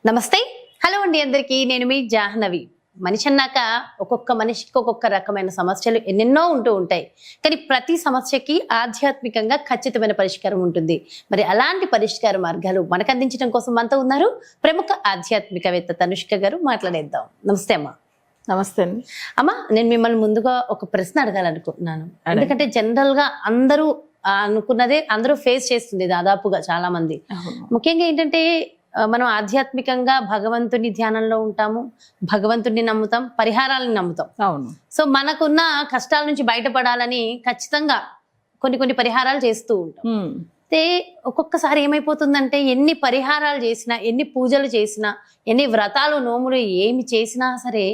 నమస్తే. హలో అండి అందరికీ. నేను మీ జాహ్నవి. మనిషి అన్నాక ఒక్కొక్క మనిషికి ఒక్కొక్క రకమైన సమస్యలు ఎన్నెన్నో ఉంటూ ఉంటాయి. కానీ ప్రతి సమస్యకి ఆధ్యాత్మికంగా ఖచ్చితమైన పరిష్కారం ఉంటుంది. మరి అలాంటి పరిష్కార మార్గాలు మనకు అందించడం కోసం మనతో ఉన్నారు ప్రముఖ ఆధ్యాత్మికవేత్త తనుష్క గారు. మాట్లాడేద్దాం. నమస్తే అమ్మా. నమస్తే అండి. అమ్మా, నేను మిమ్మల్ని ముందుగా ఒక ప్రశ్న అడగాలనుకుంటున్నాను. ఎందుకంటే జనరల్ గా అందరూ అనుకున్నదే అందరూ ఫేస్ చేస్తుంది దాదాపుగా చాలా మంది. ముఖ్యంగా ఏంటంటే మనం ఆధ్యాత్మికంగా భగవంతుని ధ్యానంలో ఉంటాము, భగవంతుడిని నమ్ముతాం, పరిహారాలను నమ్ముతాం. అవును. సో మనకున్న కష్టాల నుంచి బయటపడాలని ఖచ్చితంగా కొన్ని పరిహారాలు చేస్తూ ఉంటాం. అయితే ఒక్కొక్కసారి ఏమైపోతుందంటే ఎన్ని పరిహారాలు చేసినా, ఎన్ని పూజలు చేసినా, ఎన్ని వ్రతాలు నోములు ఏమి చేసినా సరే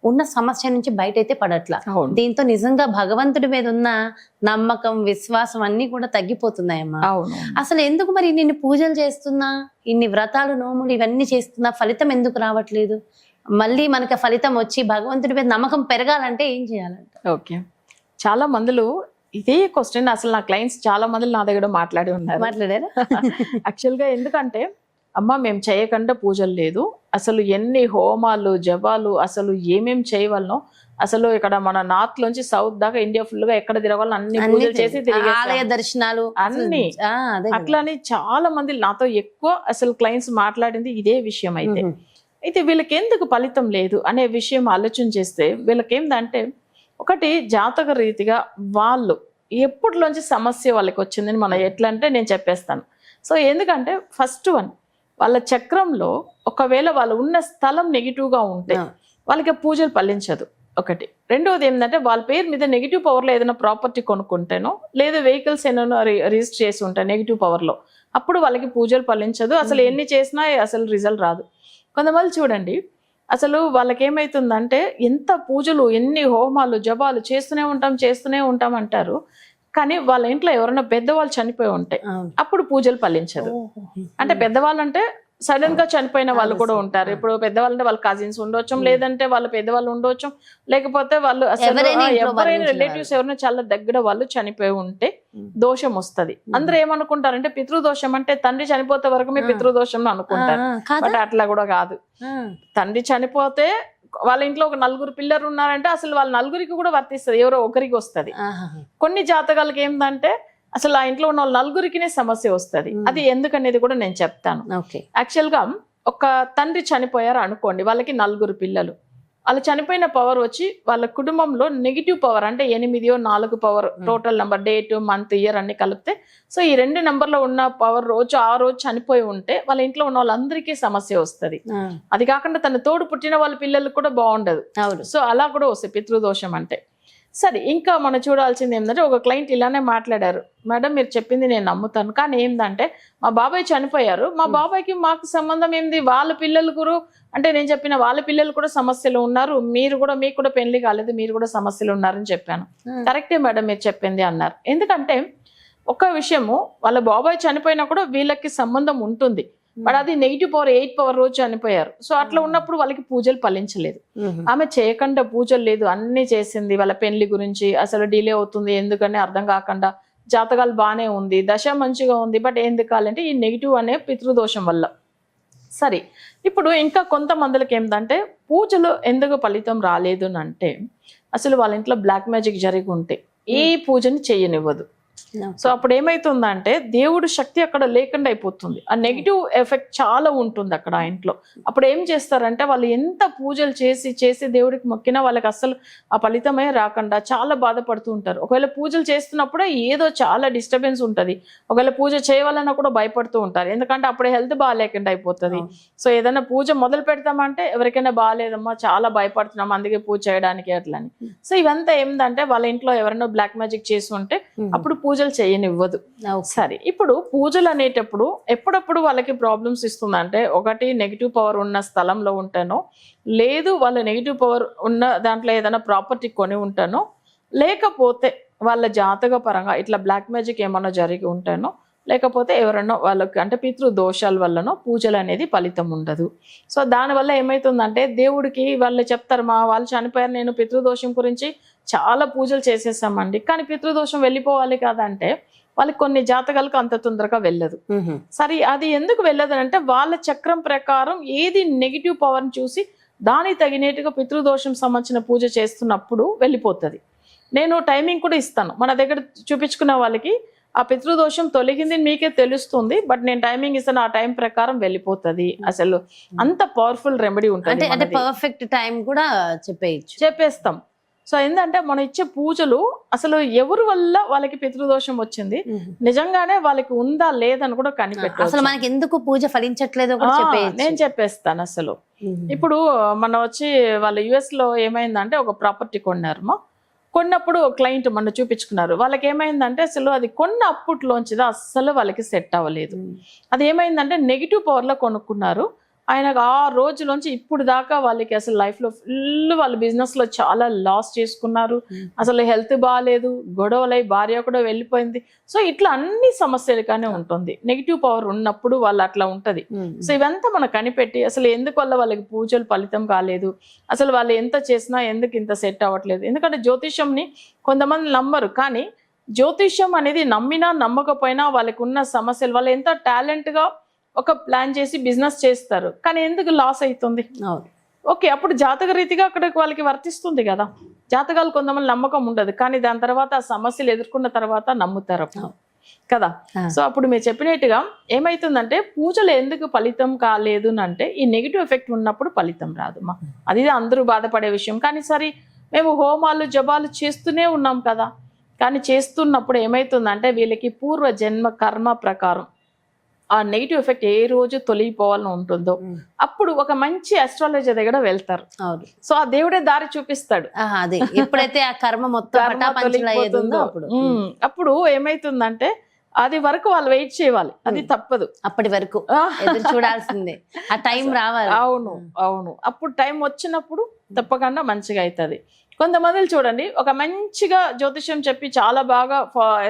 ఉన్న సమస్య నుంచి బయట అయితే పడట్లా. దీంతో నిజంగా భగవంతుడి మీద ఉన్న నమ్మకం, విశ్వాసం అన్ని కూడా తగ్గిపోతున్నాయమ్మా. అసలు ఎందుకు మరి ఇన్ని పూజలు చేస్తున్నా, ఇన్ని వ్రతాలు నోములు ఇవన్నీ చేస్తున్నా ఫలితం ఎందుకు రావట్లేదు? మళ్ళీ మనకి ఫలితం వచ్చి భగవంతుడి మీద నమ్మకం పెరగాలంటే ఏం చేయాలంట? ఓకే, చాలా మందిలో ఇదే క్వశ్చన్ అసలు నా క్లయింట్స్ చాలా మంది నా దగ్గర మాట్లాడారా యాక్చువల్ గా. ఎందుకంటే అమ్మ మేము చేయకుండా పూజలు లేదు, అసలు ఎన్ని హోమాలు జపాలు అసలు ఏమేం చేయవలనో, అసలు ఇక్కడ మన నార్త్ లోంచి సౌత్ దాకా ఇండియా ఫుల్ గా ఎక్కడ తిరగాలో అన్ని పూజలు చేసి ఆలయ దర్శనాలు అన్ని అట్లానే చాలా మంది నాతో ఎక్కువ అసలు క్లయింట్స్ మాట్లాడింది ఇదే విషయం. అయితే వీళ్ళకి ఎందుకు ఫలితం లేదు అనే విషయం ఆలోచన చేస్తే వీళ్ళకేందంటే, ఒకటి జాతక రీతిగా వాళ్ళు ఎప్పటిలోంచి సమస్య వాళ్ళకి వచ్చిందని మనం ఎట్లా అంటే నేను చెప్పేస్తాను. సో ఎందుకంటే ఫస్ట్ వన్, వాళ్ళ చక్రంలో ఒకవేళ వాళ్ళు ఉన్న స్థలం నెగిటివ్గా ఉంటే వాళ్ళకి పూజలు ఫలించదు ఒకటి. రెండవది ఏంటంటే వాళ్ళ పేరు మీద నెగిటివ్ పవర్లో ఏదైనా ప్రాపర్టీ కొనుక్కుంటేనో లేదా వెహికల్స్ ఏమైనా రిజిస్టర్ చేసి ఉంటాయి నెగిటివ్ పవర్లో, అప్పుడు వాళ్ళకి పూజలు ఫలించదు. అసలు ఎన్ని చేసినా అసలు రిజల్ట్ రాదు. కొంతమంది చూడండి, అసలు వాళ్ళకి ఏమవుతుందంటే ఎంత పూజలు ఎన్ని హోమాలు జపాలు చేస్తూనే ఉంటాం అంటారు, కానీ వాళ్ళ ఇంట్లో ఎవరైనా పెద్దవాళ్ళు చనిపోయి ఉంటాయి అప్పుడు పూజలు ఫలించదు. అంటే పెద్దవాళ్ళు అంటే సడన్ గా చనిపోయిన వాళ్ళు కూడా ఉంటారు. ఇప్పుడు పెద్దవాళ్ళు అంటే వాళ్ళ కజిన్స్ ఉండొచ్చు, లేదంటే వాళ్ళ పెద్దవాళ్ళు ఉండొచ్చు, లేకపోతే వాళ్ళు అసలు ఎవరైనా రిలేటివ్స్ ఎవరైనా చాలా దగ్గర వాళ్ళు చనిపోయి ఉంటే దోషం వస్తుంది. అందరూ ఏమనుకుంటారంటే పితృదోషం అంటే తండ్రి చనిపోతే వరకు మీ పితృదోషం అనుకుంటారు. బట్ అట్లా కూడా కాదు. తండ్రి చనిపోతే వాళ్ళ ఇంట్లో ఒక నలుగురు పిల్లలు ఉన్నారంటే అసలు వాళ్ళ నలుగురికి కూడా వర్తిస్తుంది, ఎవరో ఒకరికి వస్తుంది. కొన్ని జాతకాలకి ఏంటంటే అసలు ఆ ఇంట్లో ఉన్న వాళ్ళ నలుగురికినే సమస్య వస్తుంది. అది ఎందుకనేది కూడా నేను చెప్తాను. యాక్చువల్ గా ఒక తండ్రి చనిపోయారు అనుకోండి, వాళ్ళకి నలుగురు పిల్లలు, వాళ్ళు చనిపోయిన పవర్ వచ్చి వాళ్ళ కుటుంబంలో నెగిటివ్ పవర్ అంటే 8 4 power total number, date month year అన్ని కలిపితే, సో ఈ 2 నెంబర్లో ఉన్న పవర్ రోజు ఆ రోజు చనిపోయి ఉంటే వాళ్ళ ఇంట్లో ఉన్న వాళ్ళందరికీ సమస్య వస్తుంది. అది కాకుండా తన తోడు పుట్టిన వాళ్ళ పిల్లలకు కూడా బాగుండదు. సో అలా కూడా వస్తాయి పితృదోషం అంటే. సరే, ఇంకా మనం చూడాల్సింది ఏంటంటే, ఒక క్లయింట్ ఇలానే మాట్లాడారు, మేడం మీరు చెప్పింది నేను నమ్ముతాను, కానీ ఏంటంటే మా బాబాయ్ చనిపోయారు, మా బాబాయ్కి మాకు సంబంధం ఏంది, వాళ్ళ పిల్లలు కూడా అంటే నేను చెప్పిన వాళ్ళ పిల్లలు కూడా సమస్యలు ఉన్నారు, మీకు కూడా పెళ్లి కాలేదు, మీరు కూడా సమస్యలు ఉన్నారని చెప్పాను. కరెక్టే మేడం మీరు చెప్పింది అన్నారు. ఎందుకంటే ఒక విషయము, వాళ్ళ బాబాయ్ చనిపోయినా కూడా వీళ్ళకి సంబంధం ఉంటుంది, బట్ అది నెగిటివ్ పవర్ 8 పవర్ రోజు చనిపోయారు. సో అట్లా ఉన్నప్పుడు వాళ్ళకి పూజలు ఫలించలేదు. ఆమె చేయకుండా పూజలు లేదు, అన్ని చేసింది, వాళ్ళ పెళ్లి గురించి అసలు డిలే అవుతుంది ఎందుకని అర్థం కాకుండా, జాతకాలు బాగానే ఉంది, దశ మంచిగా ఉంది, బట్ ఎందుకు కావాలంటే ఈ నెగిటివ్ అనే పితృదోషం వల్ల. సరే, ఇప్పుడు ఇంకా కొంతమందికి ఏంటంటే పూజలు ఎందుకు ఫలితం రాలేదు అంటే, అసలు వాళ్ళ ఇంట్లో బ్లాక్ మ్యాజిక్ జరిగి ఉంటే ఈ పూజని చేయనివ్వదు. సో అప్పుడు ఏమైతుందంటే దేవుడు శక్తి అక్కడ లేకుండా అయిపోతుంది, ఆ నెగిటివ్ ఎఫెక్ట్ చాలా ఉంటుంది అక్కడ ఆ ఇంట్లో. అప్పుడు ఏం చేస్తారంటే వాళ్ళు ఎంత పూజలు చేసి దేవుడికి మొక్కినా వాళ్ళకి అసలు ఆ ఫలితమే రాకుండా చాలా బాధపడుతూ ఉంటారు. ఒకవేళ పూజలు చేస్తున్నప్పుడే ఏదో చాలా డిస్టర్బెన్స్ ఉంటుంది, ఒకవేళ పూజ చేయాలన్నా కూడా భయపడుతూ ఉంటారు, ఎందుకంటే అప్పుడే హెల్త్ బాగాలేకుండా అయిపోతుంది. సో ఏదైనా పూజ మొదలు పెడతామంటే ఎవరికైనా బాగాలేదమ్మా చాలా భయపడుతున్నాం అందుకే పూజ చేయడానికి అట్లని. సో ఇవంతా ఏంటంటే వాళ్ళ ఇంట్లో ఎవరైనా బ్లాక్ మ్యాజిక్ చేసి ఉంటే అప్పుడు పూజలు చేయనివ్వదు. సరే, ఇప్పుడు పూజలు అనేటప్పుడు ఎప్పుడప్పుడు వాళ్ళకి ప్రాబ్లమ్స్ ఇస్తుందంటే, ఒకటి నెగిటివ్ పవర్ ఉన్న స్థలంలో ఉంటానో, లేదు వాళ్ళ నెగిటివ్ పవర్ ఉన్న దాంట్లో ఏదైనా ప్రాపర్టీ కొని ఉంటానో, లేకపోతే వాళ్ళ జాతక పరంగా ఇట్లా బ్లాక్ మ్యాజిక్ ఏమన్నా జరిగి ఉంటానో, లేకపోతే ఎవరన్నా వాళ్ళకి అంటే పితృ దోషాల వల్లనో పూజలు అనేది ఫలితం ఉండదు. సో దానివల్ల ఏమవుతుందంటే దేవుడికి వాళ్ళు చెప్తారు, మా వాళ్ళు చనిపోయారు, నేను పితృదోషం గురించి చాలా పూజలు చేసేసామండి, కానీ పితృదోషం వెళ్ళిపోవాలి కదంటే వాళ్ళకి కొన్ని జాతకాలకు అంత తొందరగా వెళ్ళదు. సరే అది ఎందుకు వెళ్ళదు అంటే వాళ్ళ చక్రం ప్రకారం ఏది నెగిటివ్ పవర్ని చూసి దానికి తగినట్టుగా పితృదోషం సంబంధించిన పూజ చేస్తున్నప్పుడు వెళ్ళిపోతుంది. నేను టైమింగ్ కూడా ఇస్తాను. మన దగ్గర చూపించుకున్న వాళ్ళకి ఆ పితృదోషం తొలగింది మీకే తెలుస్తుంది, బట్ నేను టైమింగ్ ఇస్తాను, ఆ టైం ప్రకారం వెళ్ళిపోతుంది. అసలు అంత పవర్ఫుల్ రెమెడీ ఉంటుంది. అంటే పర్ఫెక్ట్ టైం కూడా చెప్పేస్తాం. సో ఏంటంటే మనం ఇచ్చే పూజలు అసలు ఎవరి వల్ల వాళ్ళకి పితృదోషం వచ్చింది, నిజంగానే వాళ్ళకి ఉందా లేదని కూడా కనిపెట్టాలి. అసలు మనకి ఎందుకు పూజ ఫలించట్లేదో నేను చెప్పేస్తాను. అసలు ఇప్పుడు మనం వచ్చి వాళ్ళ US లో ఏమైందంటే ఒక ప్రాపర్టీ కొన్నప్పుడు క్లయింట్ మన చూపించుకున్నారు. వాళ్ళకి ఏమైందంటే అసలు అది కొన్న అప్పట్లోంచిదా అస్సలు వాళ్ళకి సెట్ అవ్వలేదు. అది ఏమైందంటే నెగిటివ్ పవర్లో కొనుక్కున్నారు. ఆయనకు ఆ రోజులోంచి ఇప్పుడు దాకా వాళ్ళకి అసలు లైఫ్లో ఫుల్ వాళ్ళ బిజినెస్లో చాలా లాస్ చేసుకున్నారు. అసలు హెల్త్ బాగాలేదు, గొడవలై భార్య కూడా వెళ్ళిపోయింది. సో ఇట్లా అన్ని సమస్యలుగానే ఉంటుంది. నెగిటివ్ పవర్ ఉన్నప్పుడు వాళ్ళు అట్లా ఉంటుంది. సో ఇవంతా మనం కనిపెట్టి అసలు ఎందుకు వల్ల వాళ్ళకి పూజలు ఫలితం కాలేదు, అసలు వాళ్ళు ఎంత చేసినా ఎందుకు ఇంత సెట్ అవ్వట్లేదు. ఎందుకంటే జ్యోతిష్యంని కొంతమంది నమ్మరు, కానీ జ్యోతిష్యం అనేది నమ్మినా నమ్మకపోయినా వాళ్ళకి ఉన్న సమస్యలు, వాళ్ళు ఎంత టాలెంట్గా ఒక ప్లాన్ చేసి బిజినెస్ చేస్తారు, కానీ ఎందుకు లాస్ అవుతుంది? ఓకే, అప్పుడు జాతక రీతిగా అక్కడికి వాళ్ళకి వర్తిస్తుంది కదా. జాతకాలు కొంతమంది నమ్మకం ఉండదు, కానీ దాని తర్వాత ఆ సమస్యలు ఎదుర్కొన్న తర్వాత నమ్ముతారు కదా. సో అప్పుడు మీరు చెప్పినట్టుగా ఏమైతుందంటే పూజలు ఎందుకు ఫలితం కాలేదు అంటే ఈ నెగిటివ్ ఎఫెక్ట్ ఉన్నప్పుడు ఫలితం రాదు. అది అందరూ బాధపడే విషయం. కానీ సరే మేము హోమాలు జపాలు చేస్తూనే ఉన్నాం కదా, కానీ చేస్తున్నప్పుడు ఏమైతుందంటే వీళ్ళకి పూర్వ జన్మ కర్మ ప్రకారం ఆ నెగిటివ్ ఎఫెక్ట్ ఏ రోజు తొలగిపోవాలని ఉంటుందో అప్పుడు ఒక మంచి అస్ట్రాలజర్ దగ్గర వెళ్తారు. సో ఆ దేవుడే దారి చూపిస్తాడు. ఎప్పుడైతే ఆ కర్మ మొత్తం అప్పుడు ఏమైతుందంటే అది వరకు వాళ్ళు వెయిట్ చేయాలి, అది తప్పదు. అప్పటి వరకు చూడాల్సిందే, ఆ టైం రావాలి. అవును అప్పుడు టైం వచ్చినప్పుడు తప్పకుండా మంచిగా అవుతుంది. కొంతమంది చూడండి, ఒక మంచిగా జ్యోతిష్యం చెప్పి చాలా బాగా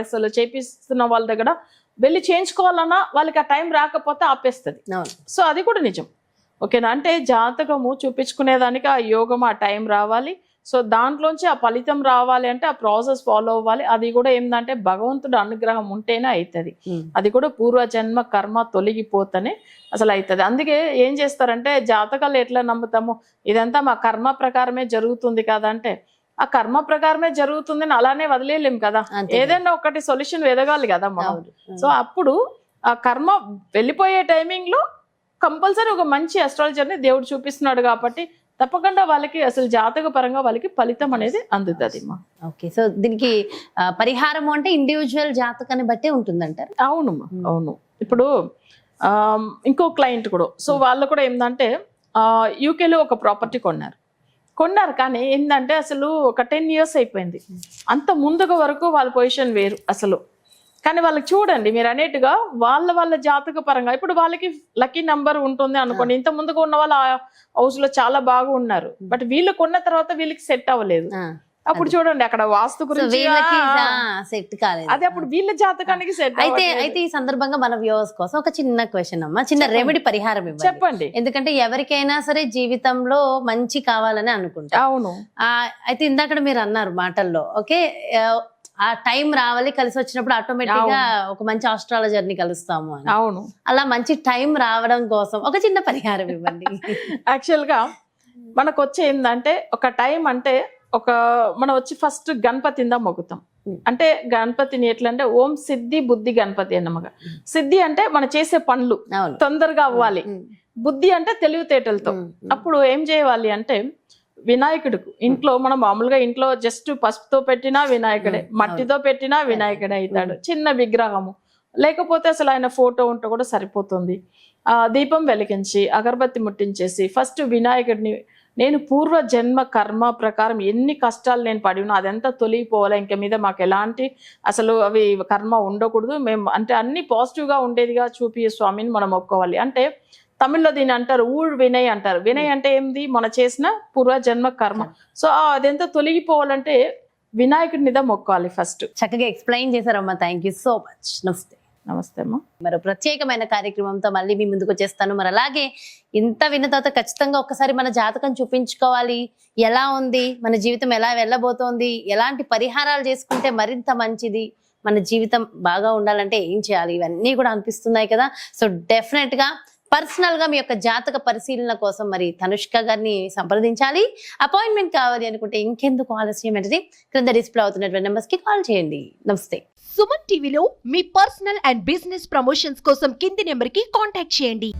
అసలు చేపిస్తున్న వాళ్ళ దగ్గర వెళ్ళి చేయించుకోవాలన్నా వాళ్ళకి ఆ టైం రాకపోతే ఆపేస్తుంది. సో అది కూడా నిజం. ఓకేనా, అంటే జాతకము చూపించుకునేదానికి ఆ యోగం ఆ టైం రావాలి. సో దాంట్లోంచి ఆ ఫలితం రావాలి అంటే ఆ ప్రాసెస్ ఫాలో అవ్వాలి. అది కూడా ఏంటంటే భగవంతుడు అనుగ్రహం ఉంటేనే అవుతుంది. అది కూడా పూర్వజన్మ కర్మ తొలగిపోతేనే అసలు అవుతుంది. అందుకే ఏం చేస్తారంటే జాతకాలు ఎట్లా నమ్ముతాము, ఇదంతా మా కర్మ ప్రకారమే జరుగుతుంది కదా అంటే ఆ కర్మ ప్రకారమే జరుగుతుందని అలానే వదిలేలేం కదా. ఏదైనా ఒకటి సొల్యూషన్ వెదగాలి కదా మనం. సో అప్పుడు ఆ కర్మ వెళ్ళిపోయే టైమింగ్ లో కంపల్సరీ ఒక మంచి అస్ట్రాలజర్ని దేవుడు చూపిస్తున్నాడు కాబట్టి తప్పకుండా వాళ్ళకి అసలు జాతక పరంగా వాళ్ళకి ఫలితం అనేది అందుతుంది. ఓకే, సో దీనికి పరిహారం అంటే ఇండివిజువల్ జాతకాన్ని బట్టే ఉంటుందంటారు. అవును. ఇప్పుడు ఇంకో క్లయింట్ కూడా, సో వాళ్ళు కూడా ఏంటంటే యూకేలో ఒక ప్రాపర్టీ కొన్నారు కానీ ఏంటంటే అసలు ఒక 10 years అయిపోయింది. అంత ముందుగా వరకు వాళ్ళ పొజిషన్ వేరు అసలు. కానీ వాళ్ళకి చూడండి మీరు అనేట్టుగా వాళ్ళ జాతక పరంగా ఇప్పుడు వాళ్ళకి లక్కీ నంబర్ ఉంటుంది అనుకోండి. ఇంత ముందుగా ఉన్న వాళ్ళ హౌస్ లో చాలా బాగా ఉన్నారు, బట్ వీళ్ళు కొన్న తర్వాత వీళ్ళకి సెట్ అవ్వలేదు. అప్పుడు చూడండి అక్కడ వాస్తు గురించి సెట్ కాలేదు, అది అప్పుడు వీళ్ళ జాతకానికి సెట్. అయితే ఈ సందర్భంగా మన వ్యూవర్స్ కోసం ఒక చిన్న క్వశ్చన్ అమ్మా, చిన్న రెమెడీ పరిహారం చెప్పండి. ఎందుకంటే ఎవరికైనా సరే జీవితంలో మంచి కావాలని అనుకుంటా. అవును. అయితే ఇందాక మీరు అన్నారు మాటల్లో, ఓకే ఆ టైం రావాలి, కలిసి వచ్చినప్పుడు ఆటోమేటిక్ గా ఒక మంచి ఆస్ట్రాలజర్ ని కలుస్తాము అని. అవును, అలా మంచి టైం రావడం కోసం ఒక చిన్న పరిహారం ఇవ్వండి. యాక్చువల్ గా మనకు వచ్చే ఏంటంటే ఒక టైం అంటే మనం వచ్చి ఫస్ట్ గణపతిందా మొక్కుతాం. అంటే గణపతిని ఎట్లా అంటే ఓం సిద్ధి బుద్ధి గణపతి అన్నమాట. సిద్ధి అంటే మనం చేసే పనులు తొందరగా అవ్వాలి, బుద్ధి అంటే తెలివితేటలతో. అప్పుడు ఏం చేయాలి అంటే వినాయకుడికి ఇంట్లో మనం మామూలుగా ఇంట్లో జస్ట్ పసుపుతో పెట్టినా వినాయకుడే, మట్టితో పెట్టినా వినాయకుడే అవుతాడు. చిన్న విగ్రహము లేకపోతే అసలు ఆయన ఫోటో ఉంటే కూడా సరిపోతుంది. దీపం వెలిగించి అగరబత్తి ముట్టించేసి ఫస్ట్ వినాయకుడిని నేను పూర్వ జన్మ కర్మ ప్రకారం ఎన్ని కష్టాలు నేను పడి ఉన్నా అదంతా తొలగిపోవాలి, ఇంక మీద మాకు ఎలాంటి అసలు అవి కర్మ ఉండకూడదు, మేము అంటే అన్ని పాజిటివ్గా ఉండేదిగా చూపి స్వామిని మనం ఒప్పుకోవాలి. అంటే తమిళ్లో దీన్ని అంటారు ఊడ్ వినయ్ అంటారు. వినయ్ అంటే ఏంది, మన చేసిన పూర్వజన్మ కర్మ. సో అదంతా తొలగిపోవాలంటే వినాయకుడి మీద మొక్కాలి ఫస్ట్. చక్కగా ఎక్స్ప్లెయిన్ చేశారమ్మా, థ్యాంక్ యూ సో మచ్. నమస్తే. నమస్తే అమ్మా. మరో ప్రత్యేకమైన కార్యక్రమంతో మళ్ళీ మీ ముందుకు వచ్చేస్తాను. మరి అలాగే ఇంత విన్న తర్వాత ఖచ్చితంగా ఒక్కసారి మన జాతకం చూపించుకోవాలి, ఎలా ఉంది, మన జీవితం ఎలా వెళ్ళబోతోంది, ఎలాంటి పరిహారాలు చేసుకుంటే మరింత మంచిది, మన జీవితం బాగా ఉండాలంటే ఏం చేయాలి, ఇవన్నీ కూడా అనిపిస్తున్నాయి కదా. సో డెఫినెట్ గా పర్సనల్ గా మీ యొక్క జాతక పరిశీలన కోసం మరి తనుష్క గారిని సంప్రదించాలి. అపాయింట్మెంట్ కావాలి అనుకుంటే ఇంకెందుకు ఆలస్యం అంటే క్రింద డిస్ప్లే అవుతున్నటువంటి నెంబర్స్ కి కాల్ చేయండి. నమస్తే. సుమన్ టీవీలో మీ పర్సనల్ అండ్ బిజినెస్ ప్రమోషన్స్ కోసం కింది నెంబర్ కి కాంటాక్ట్ చేయండి.